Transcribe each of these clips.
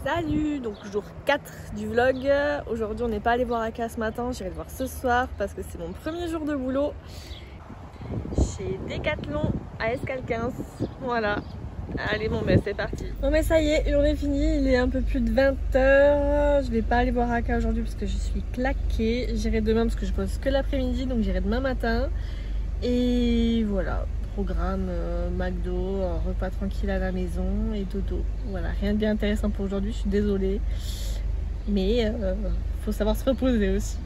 Salut, donc jour 4 du vlog. Aujourd'hui on n'est pas allé voir Aka ce matin, j'irai le voir ce soir parce que c'est mon premier jour de boulot chez Decathlon à Escale 15. Voilà. Allez bon mais c'est parti. Bon mais ça y est, journée finie, il est un peu plus de 20 h. Je vais pas aller voir Aka aujourd'hui parce que je suis claquée. J'irai demain parce que je bosse que l'après-midi, donc j'irai demain matin. Et voilà, programme McDo, un repas tranquille à la maison et dodo. Voilà, rien de bien intéressant pour aujourd'hui, je suis désolée. Mais faut savoir se reposer aussi.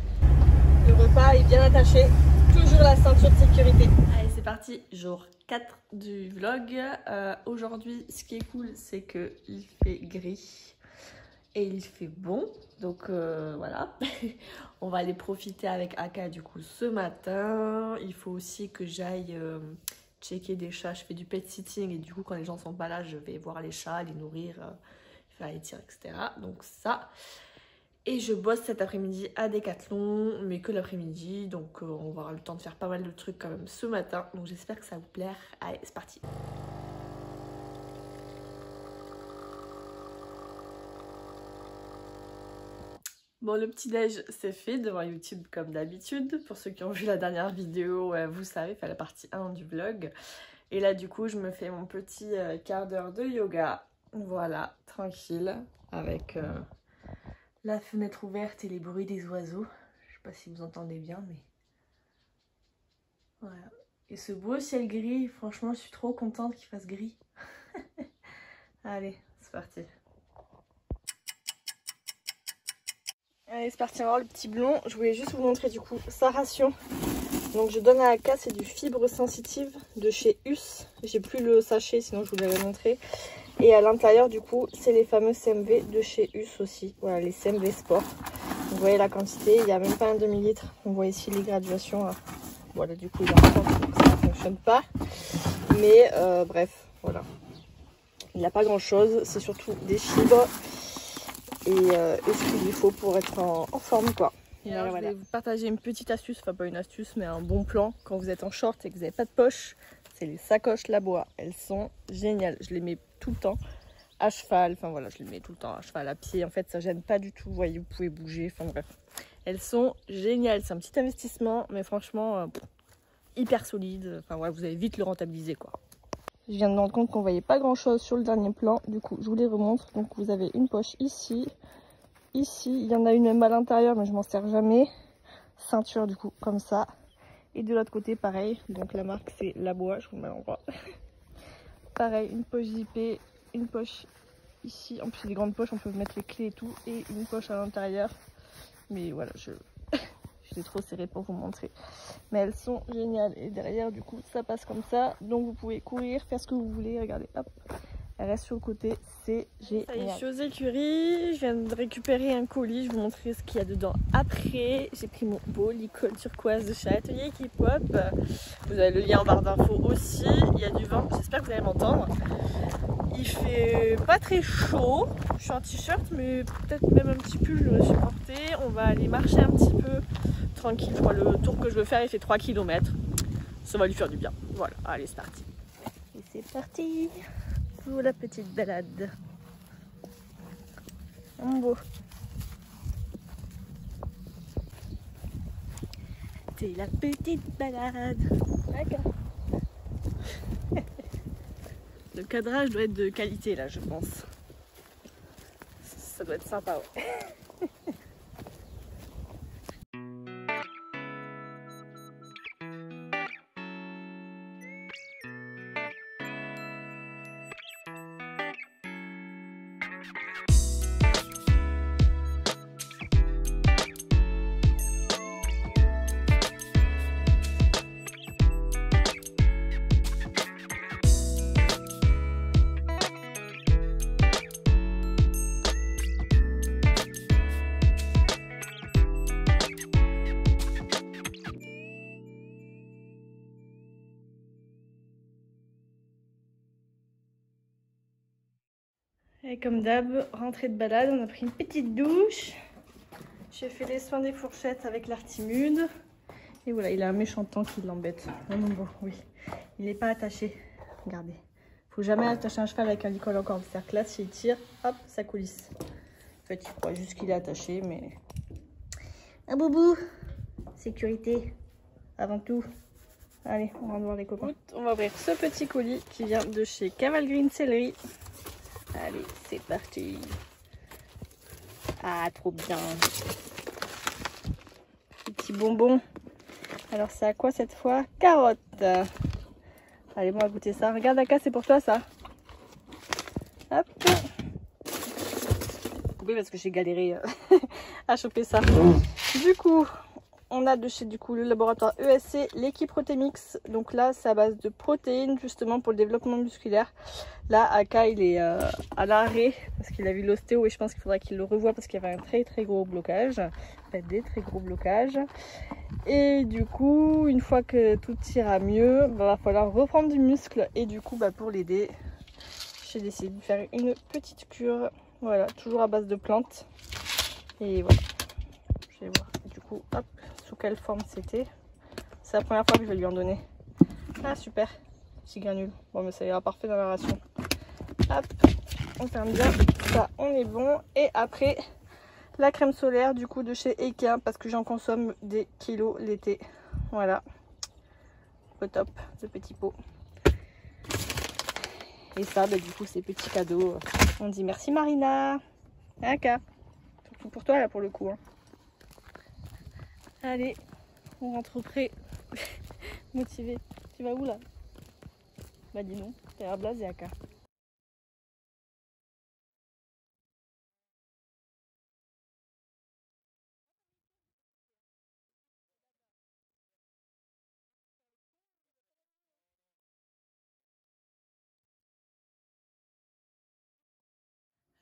Le repas est bien attaché, toujours la ceinture de sécurité. Allez c'est parti, jour 4 du vlog. Aujourd'hui ce qui est cool c'est qu'il fait gris et il fait bon. Donc voilà, on va aller profiter avec Aka du coup ce matin. Il faut aussi que j'aille checker des chats, je fais du pet sitting et du coup quand les gens sont pas là je vais voir les chats, les nourrir, faire les tirs etc. Donc ça. Et je bosse cet après-midi à Decathlon, mais que l'après-midi, donc on va avoir le temps de faire pas mal de trucs quand même ce matin. Donc j'espère que ça va vous plaire. Allez, c'est parti. Bon, le petit-déj, c'est fait devant YouTube comme d'habitude. Pour ceux qui ont vu la dernière vidéo, vous savez, fait la partie 1 du vlog. Et là, du coup, je me fais mon petit quart d'heure de yoga. Voilà, tranquille, avec... la fenêtre ouverte et les bruits des oiseaux. Je sais pas si vous entendez bien, mais... Voilà. Et ce beau ciel gris, franchement, je suis trop contente qu'il fasse gris. Allez, c'est parti. Allez, c'est parti, on va voir le petit blond. Je voulais juste vous montrer du coup sa ration. Donc je donne à Aka, c'est du fibre sensitive de chez US. J'ai plus le sachet, sinon je vous l'avais montré. Et à l'intérieur du coup c'est les fameux CMV de chez US aussi. Voilà les CMV Sport. Vous voyez la quantité, il n'y a même pas un demi-litre. On voit ici les graduations. Voilà du coup il y a un temps que ça ne fonctionne pas. Mais bref voilà. Il n'y a pas grand chose, c'est surtout des fibres. Et ce qu'il lui faut pour être en forme quoi. Et alors, je vais vous partager une petite astuce, enfin pas une astuce mais un bon plan quand vous êtes en short et que vous n'avez pas de poche. C'est les sacoches Labois, elles sont géniales, je les mets tout le temps à cheval, enfin voilà je les mets tout le temps à cheval, à pied, en fait ça gêne pas du tout, vous voyez vous pouvez bouger, enfin bref. Elles sont géniales, c'est un petit investissement mais franchement hyper solide, enfin ouais vous allez vite le rentabiliser quoi. Je viens de me rendre compte qu'on voyait pas grand chose sur le dernier plan, du coup je vous les remontre. Donc vous avez une poche ici, ici, il y en a une même à l'intérieur mais je m'en sers jamais. Ceinture du coup comme ça. Et de l'autre côté pareil, donc la marque c'est Labois, je vous mets à l'endroit. Pareil, une poche zippée, une poche ici, en plus les grandes poches on peut mettre les clés et tout. Et une poche à l'intérieur. Mais voilà, je l'ai trop serré pour vous montrer. Mais elles sont géniales et derrière du coup ça passe comme ça. Donc vous pouvez courir, faire ce que vous voulez, regardez hop. Elle reste sur le côté, c'est génial. Ça y est, je suis aux écuries, je viens de récupérer un colis, je vais vous montrer ce qu'il y a dedans après. J'ai pris mon beau licol turquoise de chez Atelier K-Pop. Vous avez le lien en barre d'infos aussi, il y a du vent, j'espère que vous allez m'entendre. Il fait pas très chaud, je suis en t-shirt mais peut-être même un petit pull je me suis porté. On va aller marcher un petit peu tranquille, je crois le tour que je veux faire il fait 3 km. Ça va lui faire du bien, voilà, allez c'est parti. Et c'est parti pour la petite balade. En beau. C'est la petite balade. D'accord. Le cadrage doit être de qualité là je pense. Ça doit être sympa ouais. Et comme d'hab, rentrée de balade, on a pris une petite douche. J'ai fait les soins des fourchettes avec l'Artimude. Et voilà, il a un méchant temps qui l'embête. Oh mon beau, oui. Il n'est pas attaché. Regardez. Faut jamais attacher un cheval avec un licol en corde. C'est-à-dire que là, s'il tire, hop, ça coulisse. En fait, il croit juste qu'il est attaché, mais... Un boubou. Sécurité. Avant tout. Allez, on va voir les copains. On va ouvrir ce petit colis qui vient de chez Caval Green Sellerie. Allez, c'est parti. Ah, trop bien. Petit bonbon. Alors, c'est à quoi cette fois? Carotte. Allez, bon, on va goûter ça. Regarde, Aka, c'est pour toi ça. Hop. Oui, parce que j'ai galéré à choper ça. Du coup, on a de chez le laboratoire ESC l'équipe Protémix. Donc là, c'est à base de protéines justement pour le développement musculaire. Là, Aka, il est à l'arrêt parce qu'il a vu l'ostéo et je pense qu'il faudra qu'il le revoie parce qu'il y avait un très gros blocage. En fait, des très gros blocages. Et du coup, une fois que tout ira mieux, va falloir reprendre du muscle. Et du coup, pour l'aider, j'ai décidé de faire une petite cure. Voilà, toujours à base de plantes. Et voilà, je vais voir du coup, hop, sous quelle forme c'était. C'est la première fois que je vais lui en donner. Ah super, petit granule. Bon mais ça ira parfait dans la ration. Hop, on ferme bien, ça on est bon. Et après, la crème solaire du coup de chez Eka parce que j'en consomme des kilos l'été. Voilà, au top, ce petit pot. Et ça, du coup, c'est petit cadeau. On dit merci Marina. Aka. Tout pour toi là pour le coup. Hein. Allez, on rentre prêt. Motivé. Tu vas où là? Bah dis non, t'as l'air blasé Aka.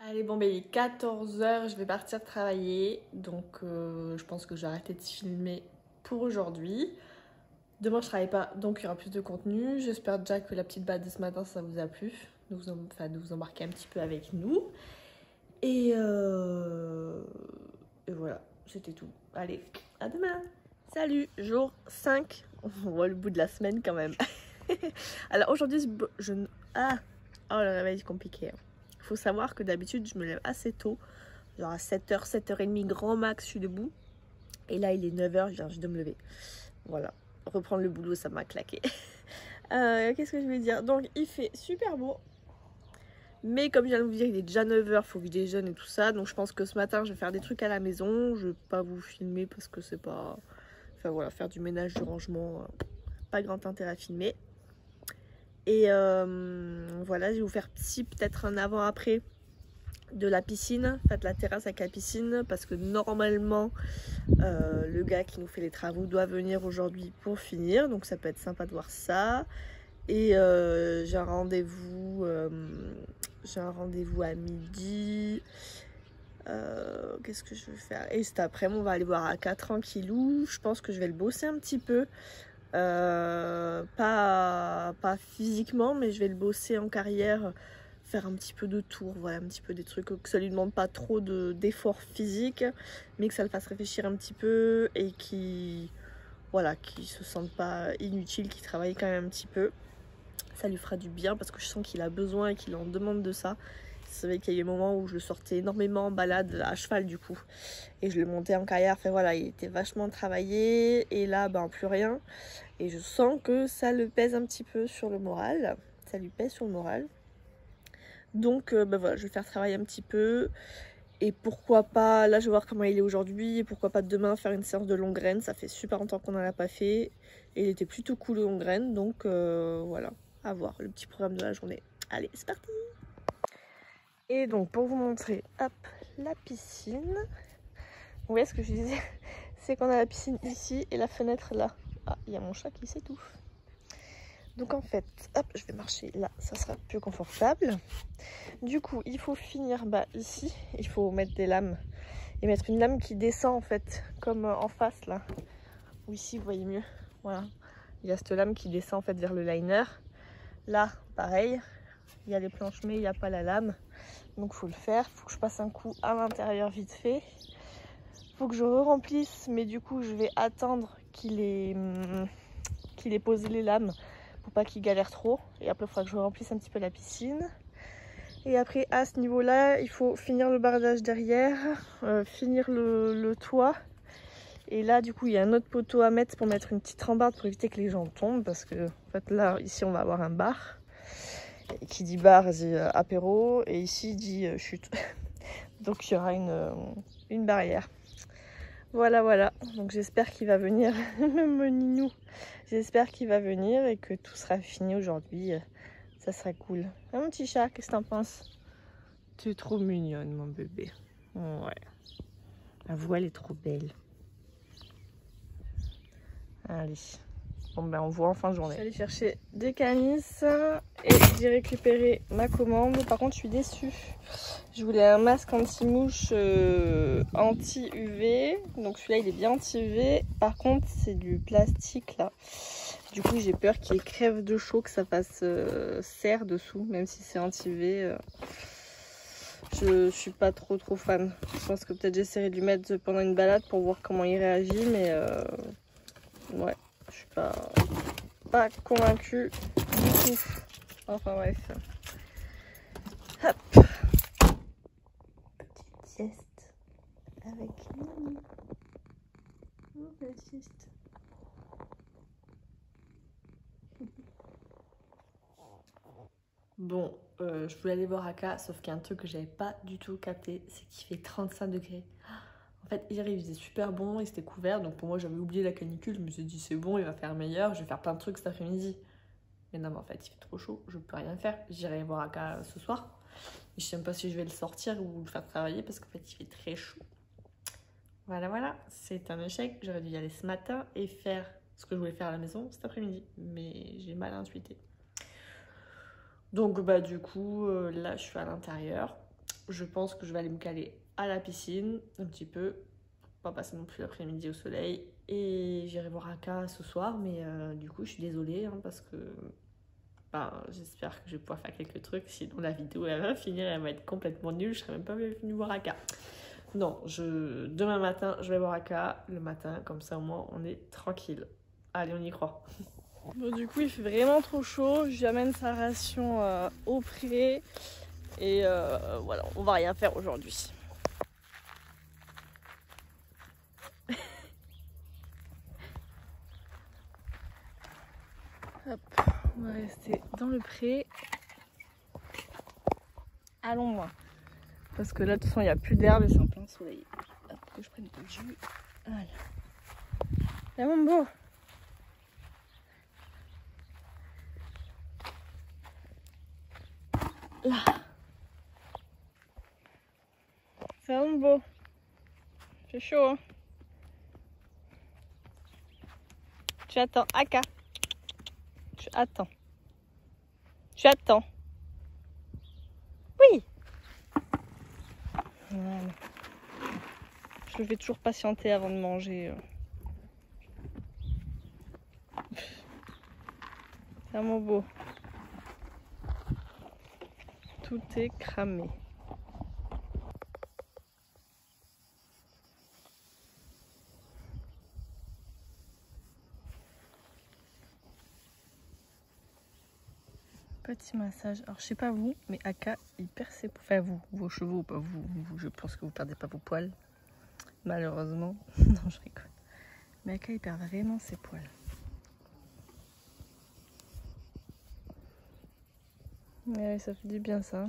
Allez, bon, il est 14 h, je vais partir travailler. Donc, je pense que j'ai arrêté de filmer pour aujourd'hui. Demain, je travaille pas, donc il y aura plus de contenu. J'espère déjà que la petite balade de ce matin, ça vous a plu. De vous embarquer un petit peu avec nous. Et voilà, c'était tout. Allez, à demain. Salut, jour 5. On voit le bout de la semaine quand même. Alors, aujourd'hui, oh, le réveil est compliqué. Faut savoir que d'habitude je me lève assez tôt, genre à 7h, 7h30 grand max je suis debout. Et là il est 9h, je viens juste de me lever. Voilà, reprendre le boulot ça m'a claqué. Qu'est-ce que je vais dire? Donc il fait super beau. Mais comme je viens de vous dire, il est déjà 9h, faut que je déjeune et tout ça. Donc je pense que ce matin je vais faire des trucs à la maison. Je vais pas vous filmer parce que c'est pas... Enfin voilà, faire du ménage, du rangement, pas grand intérêt à filmer. Et voilà, je vais vous faire peut-être un avant-après de la piscine, en fait la terrasse avec la piscine, parce que normalement le gars qui nous fait les travaux doit venir aujourd'hui pour finir, donc ça peut être sympa de voir ça. Et j'ai un rendez-vous à midi. Qu'est-ce que je vais faire? Et cet après-midi on va aller voir Aka tranquillou. Je pense que je vais le bosser un petit peu. Pas physiquement, mais je vais le bosser en carrière, faire un petit peu de tours, voilà, un petit peu des trucs que ça lui demande pas trop d'efforts physiques, mais que ça le fasse réfléchir un petit peu et qui se sente pas inutile, qui travaille quand même un petit peu. Ça lui fera du bien parce que je sens qu'il a besoin et qu'il en demande de ça. C'est vrai qu'il y a eu des moments où je le sortais énormément en balade à cheval du coup et je le montais en carrière, enfin voilà, il était vachement travaillé et là plus rien et je sens que ça le pèse un petit peu sur le moral, ça lui pèse sur le moral. Donc voilà, je vais faire travailler un petit peu et pourquoi pas, là je vais voir comment il est aujourd'hui et pourquoi pas demain faire une séance de longue graine. Ça fait super longtemps qu'on n'en a pas fait et il était plutôt cool de longue graine, donc voilà, à voir le petit programme de la journée. Allez, c'est parti. Et donc pour vous montrer, hop, la piscine. Vous voyez ce que je disais, c'est qu'on a la piscine ici et la fenêtre là. Ah, il y a mon chat qui s'étouffe. Donc en fait, hop, je vais marcher là, ça sera plus confortable. Du coup, il faut finir ici, il faut mettre des lames et mettre une lame qui descend en fait, comme en face là. Ou ici, vous voyez mieux. Voilà, il y a cette lame qui descend en fait vers le liner. Là, pareil, il y a les planches mais il n'y a pas la lame. Donc faut le faire, faut que je passe un coup à l'intérieur vite fait. Faut que je remplisse, mais du coup je vais attendre qu'il ait posé les lames pour pas qu'il galère trop. Et après il faudra que je remplisse un petit peu la piscine. Et après à ce niveau là il faut finir le bardage derrière, finir le toit. Et là du coup il y a un autre poteau à mettre pour mettre une petite rambarde pour éviter que les gens tombent, parce que en fait là ici on va avoir un bar. Et qui dit bar dit apéro, et ici dit chute. Donc il y aura une barrière. Voilà, donc j'espère qu'il va venir, le ninou. J'espère qu'il va venir et que tout sera fini aujourd'hui. Ça sera cool. Ah, mon petit chat, qu'est-ce que t'en penses? Tu es trop mignonne, mon bébé. Ouais. La voix, elle est trop belle. Allez. Bon, ben on voit en fin de journée. Je suis allée chercher des canisses et j'ai récupéré ma commande. Par contre, je suis déçue. Je voulais un masque anti-mouche anti-UV. Donc celui-là, il est bien anti-UV. Par contre, c'est du plastique là. Du coup, j'ai peur qu'il crève de chaud, que ça fasse serre dessous, même si c'est anti-UV. Je suis pas trop fan. Je pense que peut-être j'essaierai de lui mettre pendant une balade pour voir comment il réagit, mais ouais, je suis pas convaincue du tout. Enfin bref. Hop. Petite sieste avec Nini. Oh, belle sieste. Bon, je voulais aller voir Aka, sauf qu'il y a un truc que j'avais pas du tout capté, c'est qu'il fait 35 degrés. En fait, hier il faisait super bon et c'était couvert, donc pour moi j'avais oublié la canicule, je me suis dit c'est bon, il va faire meilleur, je vais faire plein de trucs cet après-midi. Mais non, mais en fait il fait trop chaud, je peux rien faire. J'irai voir Aka ce soir. Et je sais même pas si je vais le sortir ou le faire travailler parce qu'en fait il fait très chaud. Voilà, c'est un échec. J'aurais dû y aller ce matin et faire ce que je voulais faire à la maison cet après-midi, mais j'ai mal intuité. Donc bah du coup là je suis à l'intérieur. Je pense que je vais aller me caler à la piscine un petit peu, pas passer non plus l'après-midi au soleil, et j'irai voir Aka ce soir. Mais du coup je suis désolée hein, parce que j'espère que je vais pouvoir faire quelques trucs, sinon la vidéo elle va finir, elle va être complètement nulle, je serai même pas venue voir Aka. Non, demain matin je vais voir Aka le matin, comme ça au moins on est tranquille. Allez, on y croit. Bon, du coup il fait vraiment trop chaud, je lui amène sa ration au pré et voilà, on va rien faire aujourd'hui. Hop, on va rester dans le pré à l'ombre parce que là de toute façon il n'y a plus d'herbe et c'est en plein soleil. Hop, que je prenne un peu de jus. Voilà. Là mon beau. Là. C'est un beau. C'est chaud hein. Tu attends, Aka. Tu attends. Tu attends. Oui. Voilà. Je le fais toujours patienter avant de manger. C'est un mot beau. Tout est cramé. Petit massage. Alors je sais pas vous, mais Aka il perd ses poils. Enfin vous, vos chevaux, pas vous. Je pense que vous perdez pas vos poils. Malheureusement. Non, je rigole. Mais Aka il perd vraiment ses poils. Ouais, ça fait du bien ça.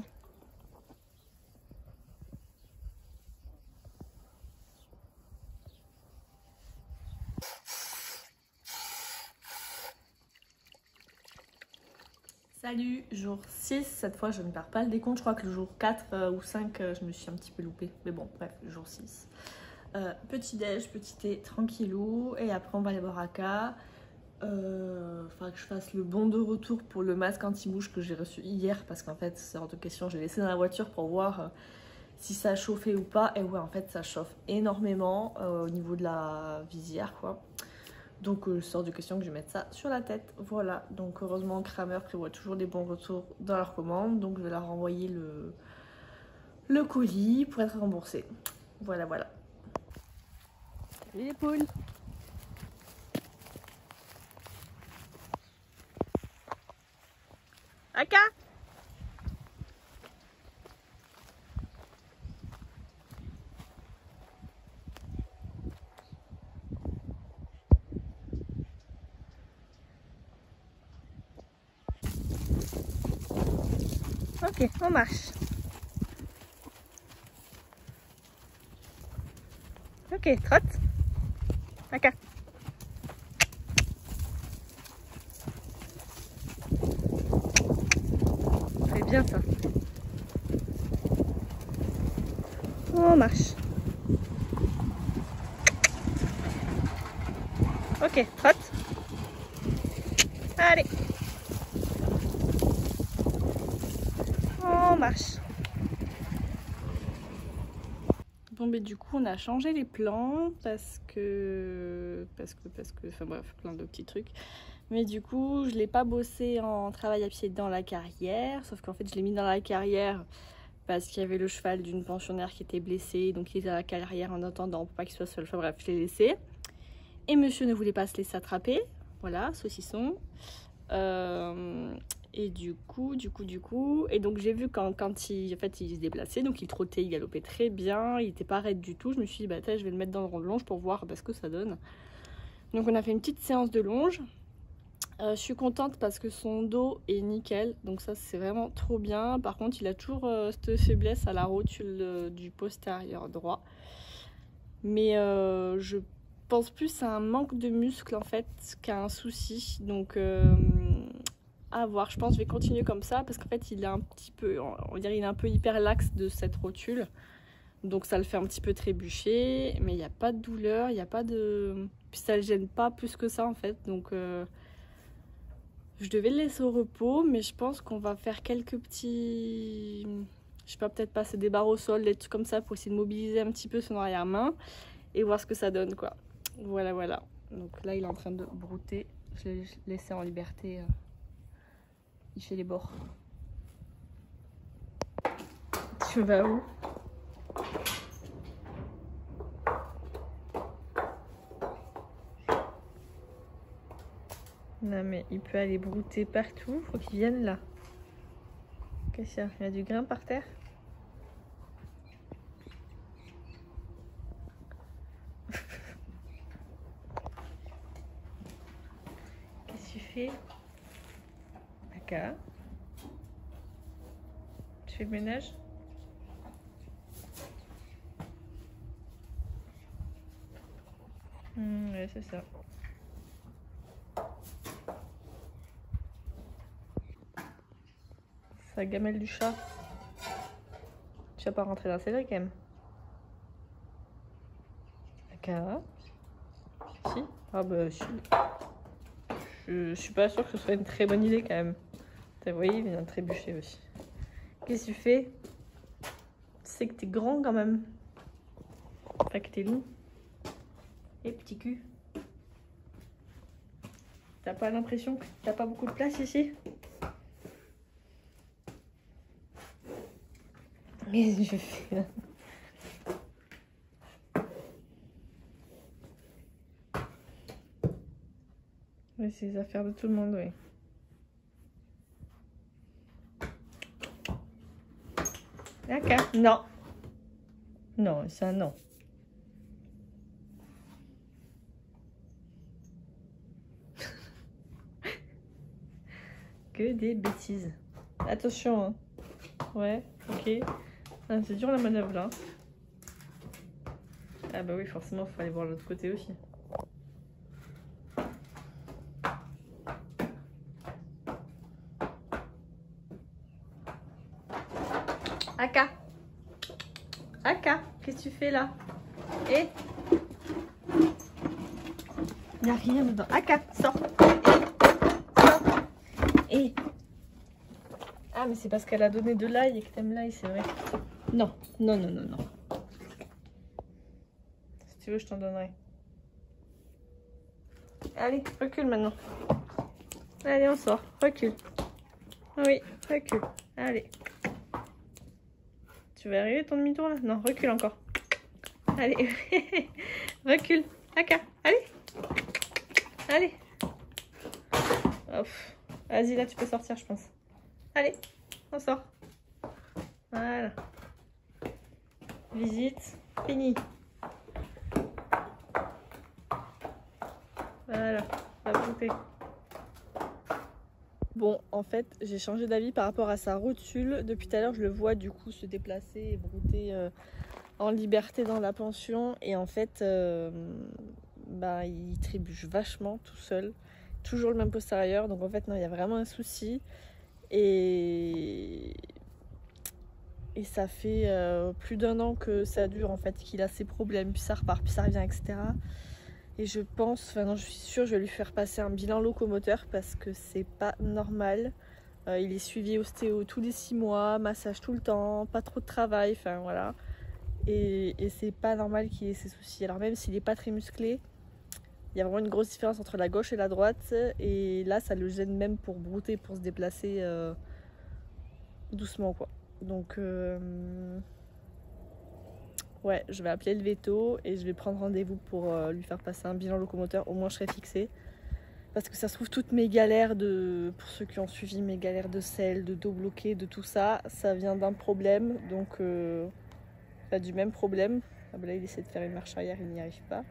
Salut, jour 6, cette fois je ne perds pas le décompte, je crois que le jour 4 ou 5 je me suis un petit peu loupée, mais bon bref, le jour 6. Petit déj, petit thé, tranquillou, et après on va aller voir Aka. Faudra que je fasse le bon de retour pour le masque anti-mouche que j'ai reçu hier, parce qu'en fait c'est hors de question, je l'ai laissé dans la voiture pour voir si ça chauffait ou pas, et ouais en fait ça chauffe énormément au niveau de la visière quoi. Donc c'est hors de question que je mette ça sur la tête. Voilà, donc heureusement Kramer prévoit toujours des bons retours dans leur commande. Donc je vais leur renvoyer le colis pour être remboursé. Voilà. Salut les poules. Aka. Ok, on marche. Ok, trotte. Aka. C'est bien ça. On marche. Ok, trotte. Allez. On marche. Bon, mais du coup, on a changé les plans parce que, enfin bref, plein de petits trucs. Mais du coup, je l'ai pas bossé en travail à pied dans la carrière, sauf qu'en fait, je l'ai mis dans la carrière parce qu'il y avait le cheval d'une pensionnaire qui était blessé, donc il était à la carrière en attendant pour pas qu'il soit seul. Enfin bref, je l'ai laissé. Et monsieur ne voulait pas se laisser attraper. Voilà, saucisson. Et du coup, et donc j'ai vu quand il se déplaçait, donc il trottait, il galopait très bien, il était pas raide du tout. Je me suis dit, bah je vais le mettre dans le rond de longe pour voir ce que ça donne. Donc on a fait une petite séance de longe. Je suis contente parce que son dos est nickel, donc ça c'est vraiment trop bien. Par contre, il a toujours cette faiblesse à la rotule du postérieur droit. Mais je pense plus à un manque de muscle en fait qu'à un souci. Donc à voir, je pense que je vais continuer comme ça parce qu'en fait il est un petit peu, on dirait il est un peu hyper laxe de cette rotule. Donc ça le fait un petit peu trébucher, mais il n'y a pas de douleur, il n'y a pas de... Puis ça le gêne pas plus que ça en fait, donc je devais le laisser au repos, mais je pense qu'on va faire quelques petits... Je sais pas, peut-être passer des barres au sol, des trucs comme ça pour essayer de mobiliser un petit peu son arrière-main et voir ce que ça donne quoi. Voilà, voilà. Donc là il est en train de brouter, je l'ai laissé en liberté, il fait les bords. Tu vas où? Non mais il peut aller brouter partout, faut qu'il vienne là. Qu'est-ce qu'il y a? Il y a du grain par terre? Qu'est-ce que tu fais? Aka? Tu fais le ménage? Ouais, c'est ça. Sa gamelle du chat. Tu vas pas rentrer dans celle-là quand même. Aka? Si? Ah bah si. Je suis pas sûre que ce soit une très bonne idée quand même. Vous voyez, il vient de trébucher aussi. Qu'est-ce que tu fais? Tu sais que t'es grand quand même. Pas que t'es loup. Et petit cul. T'as pas l'impression que t'as pas beaucoup de place ici? Qu'est-ce que je fais là? Oui, c'est les affaires de tout le monde, oui. D'accord. Non. Non, ça non. Que des bêtises. Attention, hein. Ouais, ok. Ah, c'est dur la manœuvre là. Ah bah oui, forcément, il faut aller voir l'autre côté aussi. Aka. Aka, qu'est-ce que tu fais là? Et il n'y a rien dedans. Aka, sors. Sors. Et ah, mais c'est parce qu'elle a donné de l'ail et que t'aimes l'ail, c'est vrai. Non, non, non, non, non. Si tu veux, je t'en donnerai. Allez, recule maintenant. Allez, on sort. Recule. Oui, recule. Allez. Tu vas arriver ton demi-tour là? Non, recule encore. Allez. Recule. Aka. Allez. Allez. Vas-y, là, tu peux sortir, je pense. Allez. Allez, on sort. Voilà. Visite finie. Voilà, on va brouter. Bon, en fait, j'ai changé d'avis par rapport à sa rotule. Depuis tout à l'heure, je le vois du coup se déplacer et brouter en liberté dans la pension. Et en fait, il trébuche vachement tout seul. Toujours le même postérieur. Donc en fait, non, il y a vraiment un souci. Et ça fait plus d'1 an que ça dure en fait, qu'il a ses problèmes. Puis ça repart, puis ça revient, etc. Et je pense, enfin non, je suis sûre, je vais lui faire passer un bilan locomoteur parce que c'est pas normal. Il est suivi ostéo tous les 6 mois, massage tout le temps, pas trop de travail, enfin voilà. Et c'est pas normal qu'il ait ces soucis. Alors même s'il est pas très musclé, il y a vraiment une grosse différence entre la gauche et la droite. Et là, ça le gêne même pour brouter, pour se déplacer doucement quoi. Donc ouais, je vais appeler le veto et je vais prendre rendez-vous pour lui faire passer un bilan locomoteur. Au moins je serai fixée. Parce que ça se trouve, toutes mes galères pour ceux qui ont suivi mes galères de selle, de dos bloqué, de tout ça, ça vient d'un problème. Donc du même problème. Ah ben là il essaie de faire une marche arrière, il n'y arrive pas.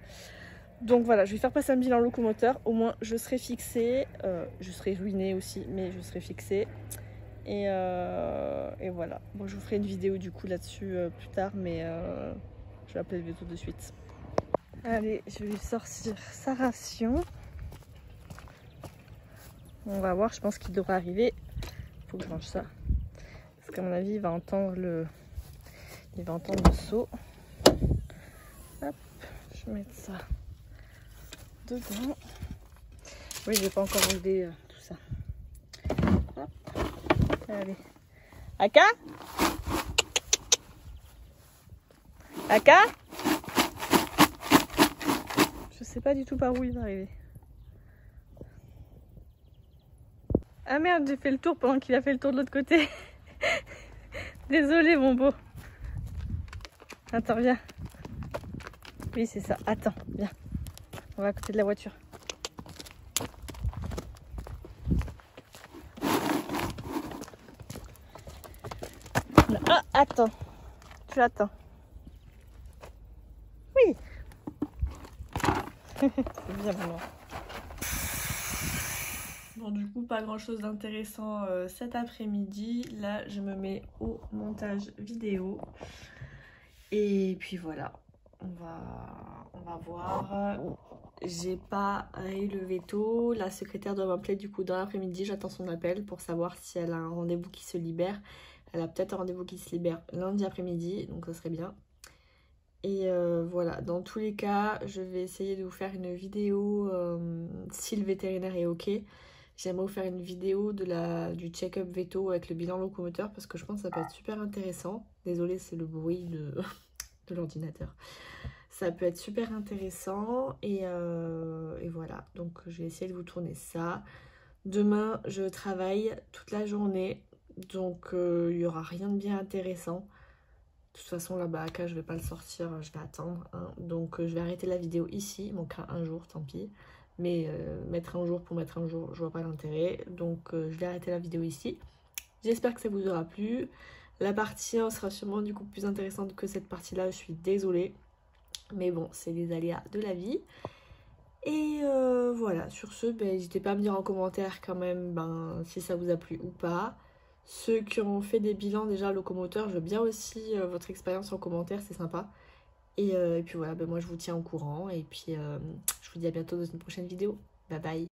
Donc voilà, je vais faire passer un bilan locomoteur. Au moins je serai fixée. Je serai ruinée aussi, mais je serai fixée. Et voilà. Bon, je vous ferai une vidéo du coup là-dessus plus tard, mais je vais appeler le veto de suite. Allez, je vais lui sortir sa ration. On va voir, je pense qu'il devrait arriver. Faut que je range ça. Parce qu'à mon avis, il va entendre le seau. Hop, je vais mettre ça dedans. Oui, je vais pas encore enlever tout ça. Hop. Allez. Aka? Aka? Je sais pas du tout par où il va arriver. Ah merde, j'ai fait le tour pendant qu'il a fait le tour de l'autre côté. Désolée mon beau. Attends, viens. Oui, c'est ça. Attends, viens. On va à côté de la voiture. Ah, attends. Tu attends. Oui. C'est bien maintenant. Bon, du coup, pas grand chose d'intéressant cet après-midi. Là, je me mets au montage vidéo. Et puis voilà, on va voir. J'ai pas eu le veto. La secrétaire doit m'appeler du coup dans l'après-midi. J'attends son appel pour savoir si elle a un rendez-vous qui se libère. Elle a peut-être un rendez-vous qui se libère lundi après-midi, donc ça serait bien. Et voilà, dans tous les cas, je vais essayer de vous faire une vidéo si le vétérinaire est ok. J'aimerais vous faire une vidéo du check-up veto avec le bilan locomoteur parce que je pense que ça peut être super intéressant. Désolée, c'est le bruit de l'ordinateur. Ça peut être super intéressant et voilà. Donc je vais essayer de vous tourner ça. Demain, je travaille toute la journée. Donc il n'y aura rien de bien intéressant. De toute façon, là-bas, je vais pas le sortir, je vais attendre. Hein. Donc je vais arrêter la vidéo ici. Il manquera un jour, tant pis. Mais mettre un jour pour mettre un jour, je vois pas l'intérêt. Donc je vais arrêter la vidéo ici. J'espère que ça vous aura plu. La partie 1 sera sûrement du coup plus intéressante que cette partie-là. Je suis désolée. Mais bon, c'est les aléas de la vie. Et voilà, sur ce, n'hésitez pas à me dire en commentaire quand même si ça vous a plu ou pas. Ceux qui ont fait des bilans déjà locomoteur, je veux bien aussi votre expérience en commentaire, c'est sympa. Et puis voilà, moi je vous tiens au courant et puis je vous dis à bientôt dans une prochaine vidéo. Bye bye.